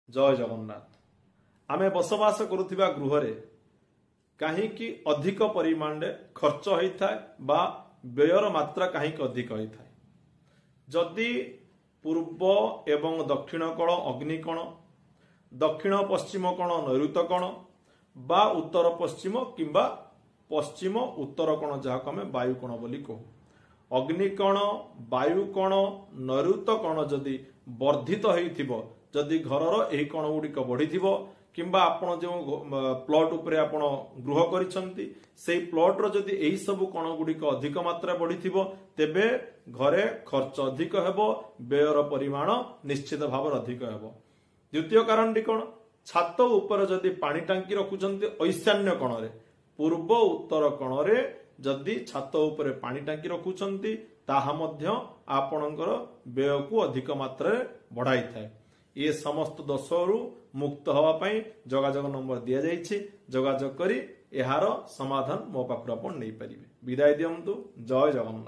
जय जगन्नाथ। आमे बसवास करुथिबा गृहरे काहींकि अधिक परिमाण रे खर्च होता है बा व्ययर मात्रा काहींकि अधिक होता है। जदि पूर्व एवं दक्षिण कोण अग्निकोण, दक्षिण पश्चिम कोण नैऋत्य कोण बा उत्तर पश्चिम किंबा पश्चिम उत्तर कोण जहाको आमे वायु कोण बोली कहू, अग्निकोण वायु कोण नैऋत्य कोण जदि वर्धित होइथिबो, जदि घरर एही कोण गुड़िक बढ़िथिबो किंबा आपण जो प्लॉट उपरे आपण गृह करिसंती सेही प्लॉट रो जदि एही सब कोण गुड़िक अधिक मात्रा बढ़िथिबो तेबे घरे खर्च अधिक हेबो, व्ययर परिमाण निश्चित भाव अधिक हेबो। द्वितीय कारण टी कोण, छात ऊपर जदि पानी टांकी रखुचंती ईशान्य कोण रे, पूर्व उत्तर कोण रे जदि छात ऊपर पानी टांकी रखुचंती ताहा मध्य आपणकर व्यय को अधिक मात्रा बढ़ाई थाए। ये समस्त दोषरु मुक्त हवा पाई जोगाजोग नंबर दिया जाइछि, जोगाजोग करी एहार समाधान मो पाखु आपण नै परिबे। विदाय दियंतु। जय जगन्नाथ।